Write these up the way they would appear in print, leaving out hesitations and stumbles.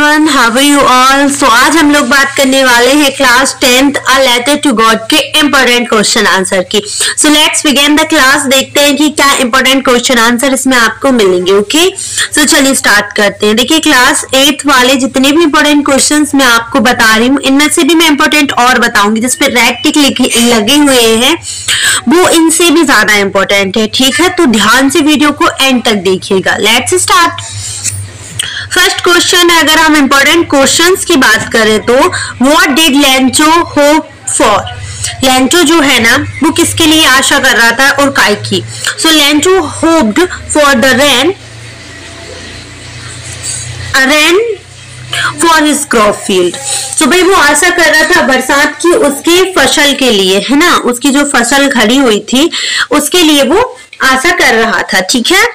Everyone, how are you all. So आज हम लोग बात करने वाले हैं class 10th a letter to God के इम्पोर्टेंट क्वेश्चन आंसर की। So let's begin the class. देखते हैं कि क्या इम्पोर्टेंट क्वेश्चन आंसर इसमें आपको मिलेंगे। ओके, सो चलिए स्टार्ट करते हैं। देखिए क्लास 8th वाले जितने भी इम्पोर्टेंट क्वेश्चंस मैं आपको बता रही हूँ, इनमें से भी मैं इम्पोर्टेंट और बताऊंगी जिसपे रेड टिक लगे हुए हैं, वो इनसे भी ज्यादा इम्पोर्टेंट है। ठीक है, तो ध्यान से वीडियो को एंड तक देखिएगा। Let's start. फर्स्ट क्वेश्चन है, अगर हम इंपॉर्टेंट क्वेश्चंस की बात करें तो what did Lencho hope for. Lencho जो है ना, वो किसके लिए आशा कर रहा था और काय की। So Lencho hoped for the rain for his crop field. तो भाई वो आशा कर रहा था बरसात की उसकी फसल के लिए, है ना, उसकी जो फसल खड़ी हुई थी उसके लिए वो आशा कर रहा था। ठीक है,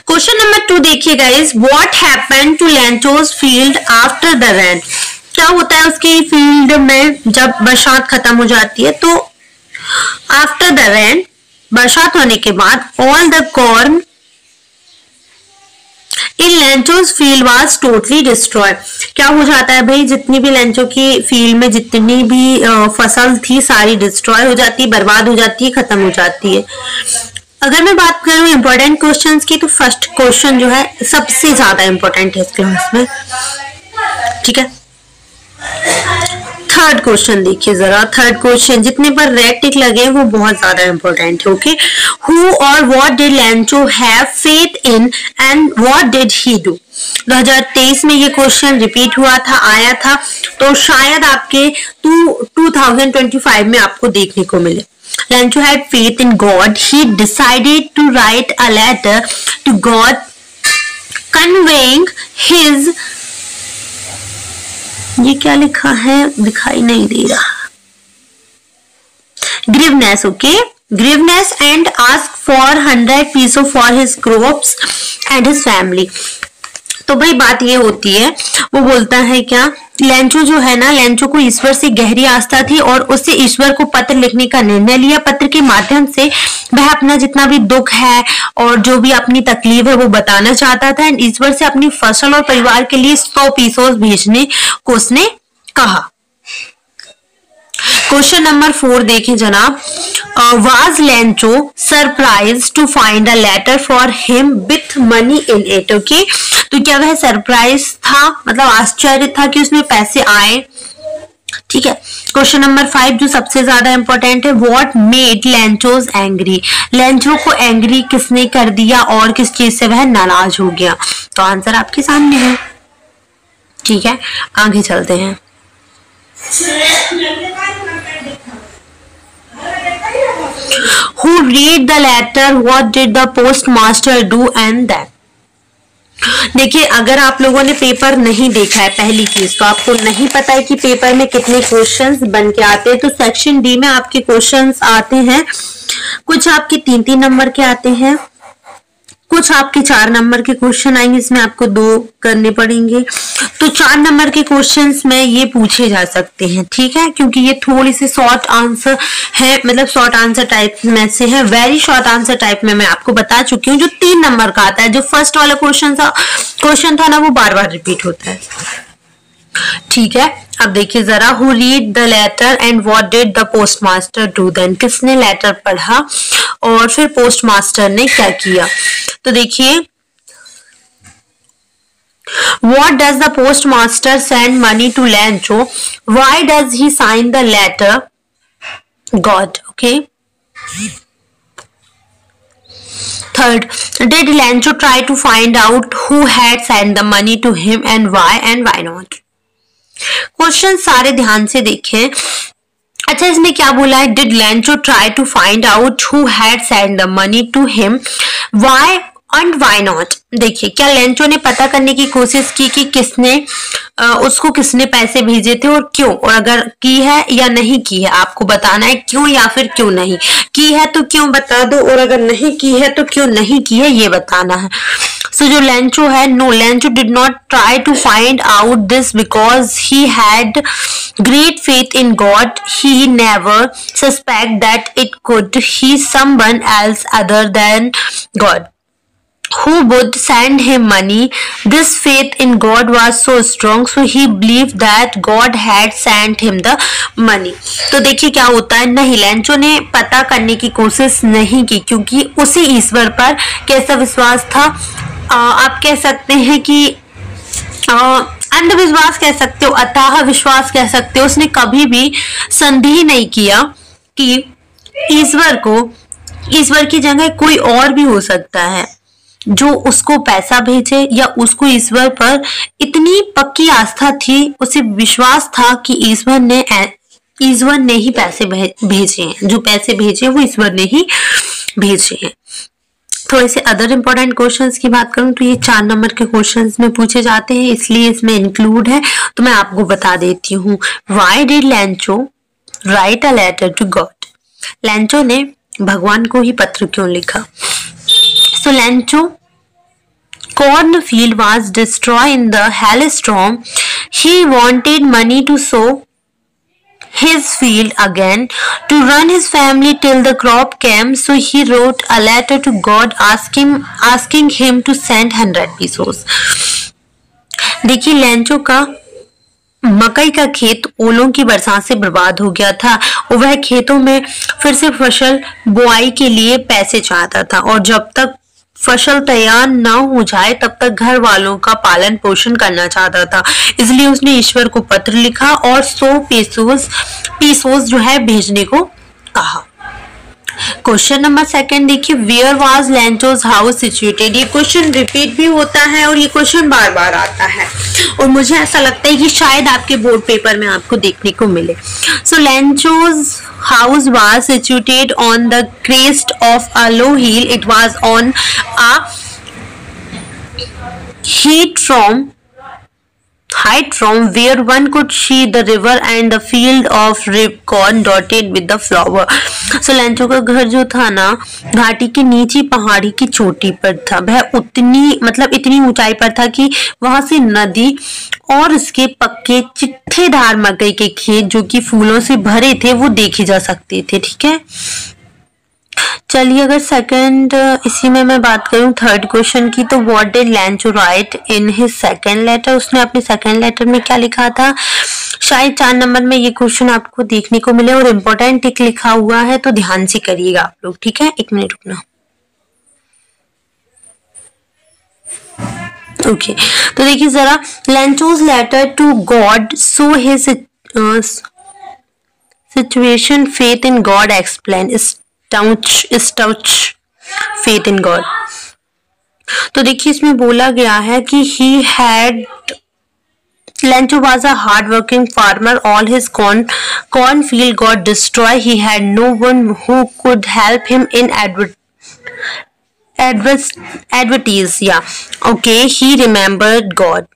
क्वेश्चन नंबर 2 देखिए guys, what happened to Lencho's field after the rain. क्या होता है उसकी फील्ड में जब बरसात खत्म हो जाती है। तो आफ्टर द रेन, बरसात होने के बाद, all the corn in Lencho's field was totally destroy. क्या हो जाता है भाई, जितनी भी लेंचो की फील्ड में जितनी भी फसल थी सारी डिस्ट्रॉय हो जाती है, बर्बाद हो जाती है, खत्म हो जाती है। अगर मैं बात करूं इंपॉर्टेंट क्वेश्चंस की, तो फर्स्ट क्वेश्चन जो है सबसे ज्यादा इंपॉर्टेंट है इस क्लास में। ठीक है, थर्ड क्वेश्चन देखिए जरा। थर्ड क्वेश्चन जितने पर रेड टिक लगे हैं वो बहुत ज्यादा इंपॉर्टेंट है। ओके, हु और what did Lencho have faith in and what did he do. 2023 में ये क्वेश्चन रिपीट हुआ था, आया था, तो शायद आपके 2025 में आपको देखने को मिले। Lencho had faith in God. He decided to write a letter to God conveying his, ये क्या लिखा है दिखाई नहीं दे रहा, grievances, okay, grievances, and ask for 100 peso for his crops and his family। तो भाई बात ये होती है, वो बोलता है क्या, लेंचो जो है ना, लेंचो को ईश्वर से गहरी आस्था थी और उससे ईश्वर को पत्र लिखने का निर्णय लिया। पत्र के माध्यम से वह अपना जितना भी दुख है और जो भी अपनी तकलीफ है वो बताना चाहता था। एंड ईश्वर से अपनी फसल और परिवार के लिए 100 पीसोस भेजने को उसने कहा। क्वेश्चन नंबर 4 देखें जनाब। Was Lencho surprise to find a letter for him with money in it. Okay, तो क्या वह सरप्राइज था, मतलब आश्चर्य था कि उसमें पैसे आए। ठीक है, क्वेश्चन नंबर 5 जो सबसे ज्यादा इंपॉर्टेंट है, व्हाट मेड लेंचोस एंग्री। लेंचो को एंग्री किसने कर दिया और किस चीज से वह नाराज हो गया। तो आंसर आपके सामने है। ठीक है, आगे चलते हैं। Who read the letter? What did the postmaster do? And then देखिए, अगर आप लोगों ने पेपर नहीं देखा है, पहली चीज तो आपको नहीं पता है कि पेपर में कितने क्वेश्चंस बन के आते हैं। तो सेक्शन डी में आपके क्वेश्चंस आते हैं, कुछ आपके 3-3 नंबर के आते हैं, कुछ आपके 4 नंबर के क्वेश्चन आएंगे, इसमें आपको 2 करने पड़ेंगे। तो 4 नंबर के क्वेश्चंस में ये पूछे जा सकते हैं। ठीक है, क्योंकि ये थोड़ी सी शॉर्ट आंसर है, मतलब शॉर्ट आंसर टाइप में से है। वेरी शॉर्ट आंसर टाइप में मैं आपको बता चुकी हूँ। जो 3 नंबर का आता है, जो फर्स्ट वाला क्वेश्चन था ना, वो बार बार रिपीट होता है। ठीक है, अब देखिए जरा, who read the letter and what did the postmaster do. Then किसने लेटर पढ़ा और फिर पोस्टमास्टर ने क्या किया। तो देखिए, what does the postmaster send money to Lencho? Why does he sign the letter? God. Okay. Third, did Lencho try to find out who had sent the money to him and why not? Question सारे ध्यान से देखें। अच्छा, इसमें क्या बोला है, did Lencho try to find out who had send the money to him, why and why not. देखिए, क्या लेंचो ने पता करने की कोशिश की कि उसको किसने पैसे भेजे थे और क्यों, और अगर की है या नहीं की है आपको बताना है, क्यों या फिर क्यों नहीं की है तो क्यों बता दो, और अगर नहीं की है तो क्यों नहीं की है ये बताना है। सो जो लेंचो है, no, Lencho did not try to find out this because he had great faith in God. He never suspect that it could be someone else other than God who would send him money. This faith in God was so strong, so he believed that God had sent him the money. तो देखिए क्या होता है, नहीं, लैंचो ने पता करने की कोशिश नहीं की क्योंकि उसे ईश्वर पर कैसा विश्वास था, आप कह सकते हैं कि अंधविश्वास कह सकते हो, अथाह विश्वास कह सकते हो। उसने कभी भी संदेह नहीं किया कि ईश्वर की जगह कोई और भी हो सकता है जो उसको पैसा भेजे, या उसको ईश्वर पर इतनी पक्की आस्था थी, उसे विश्वास था कि ईश्वर ने ही पैसे भेजे हैं, जो पैसे भेजे वो ईश्वर ने ही भेजे हैं। थोड़े से अदर इम्पोर्टेंट क्वेश्चंस की बात करूं तो ये 4 नंबर के क्वेश्चंस में पूछे जाते हैं, इसलिए इसमें इंक्लूड है, तो मैं आपको बता देती हूँ। Why did Lancho write a letter to God? लैंचो ने भगवान को ही पत्र क्यों लिखा? So Lancho cornfield was destroyed in the hailstorm. He wanted money to sow his field again, to run his family till the crop came, so he wrote a letter to God asking him to send 100 pesos. देखिए लैंचो का मकई का खेत ओलों की बरसात से बर्बाद हो गया था और वह खेतों में फिर से फसल बुआई के लिए पैसे चाहता था, और जब तक फसल तैयार न हो जाए तब तक घर वालों का पालन पोषण करना चाहता था। इसलिए उसने ईश्वर को पत्र लिखा और 100 पेसोस जो है भेजने को कहा। क्वेश्चन नंबर 2 देखिए, वेयर वाज लैंचोज हाउस सिचुएटेड। ये क्वेश्चन रिपीट भी होता है और ये क्वेश्चन बार बार आता है और मुझे ऐसा लगता है कि शायद आपके बोर्ड पेपर में आपको देखने को मिले। सो लैंचोज house was situated on the crest of a low hill. It was on a height from where one could see the river and the field of corn dotted with the flower. So लैंचो का घर जो था ना, घाटी के नीचे पहाड़ी की चोटी पर था। वह इतनी ऊंचाई पर था कि वहां से नदी और उसके पक्के चिट्ठेदार मकई के खेत जो कि फूलों से भरे थे वो देखे जा सकते थे। ठीक है, चलिए अगर सेकंड इसी में मैं बात करूं 3rd क्वेश्चन की, तो what did Lencho write in his second letter. उसने अपने सेकंड लेटर में क्या लिखा था? शायद 4 नंबर में ये क्वेश्चन आपको देखने को मिले और इम्पोर्टेंट टिक लिखा हुआ है, तो ध्यान से करिएगा आप लोग। ठीक है, 1 मिनट रुकना। ओके, तो देखिए जरा, Lencho's letter to God so his situation, faith in God explain, staunch faith in God. तो देखिए इसमें बोला गया है कि Lancho was a hard-working farmer. All his cornfield got destroyed. He had no one who could help him in adversity. Yeah, okay. He remembered God.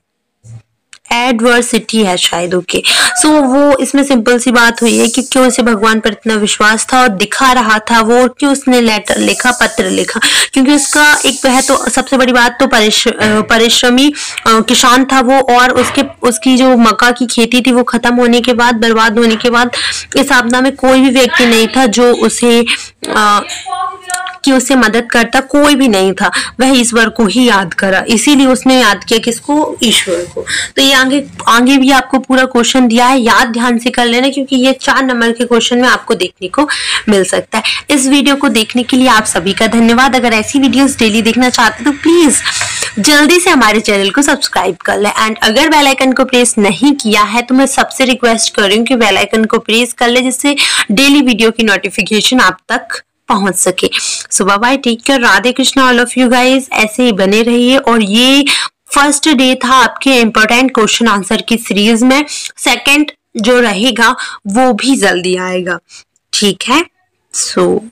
Adversity है शायद। Okay, सो वो इसमें सिंपल सी बात हुई है कि क्यों उसे भगवान पर इतना विश्वास था और दिखा रहा था वो, और क्यों उसने लेटर लिखा, पत्र लिखा, क्योंकि उसका एक वह तो सबसे बड़ी बात तो परिश्रमी किसान था वो, और उसकी जो मक्का की खेती थी वो खत्म होने के बाद, बर्बाद होने के बाद इस आपदा में कोई भी व्यक्ति नहीं था जो उसे मदद करता, कोई भी नहीं था। वह ईश्वर को ही याद करा, इसीलिए उसने याद किया किसको? ईश्वर को। तो ये आगे भी आपको पूरा क्वेश्चन दिया है, याद ध्यान से कर लेना क्योंकि ये 4 नंबर के क्वेश्चन में आपको देखने को मिल सकता है। इस वीडियो को देखने के लिए आप सभी का धन्यवाद। अगर ऐसी वीडियोस डेली देखना चाहते तो प्लीज जल्दी से हमारे चैनल को सब्सक्राइब कर ले, एंड अगर बेल आइकन को प्रेस नहीं किया है तो मैं सबसे रिक्वेस्ट कर रही हूँ कि बेल आइकन को प्रेस कर ले, जिससे डेली वीडियो की नोटिफिकेशन आप तक पहुंच सके। So bye bye, take care, Radhe Krishna all of you guys. ऐसे ही बने रहिए, और ये फर्स्ट डे था आपके इम्पोर्टेंट क्वेश्चन आंसर की सीरीज में। सेकंड जो रहेगा वो भी जल्दी आएगा, ठीक है। सो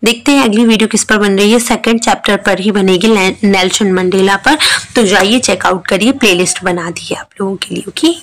देखते हैं अगली वीडियो किस पर बन रही है। सेकंड चैप्टर पर ही बनेगी, नेल्सन मंडेला पर। तो जाइए चेकआउट करिए, प्लेलिस्ट बना दी है आप लोगों के लिए। ओके।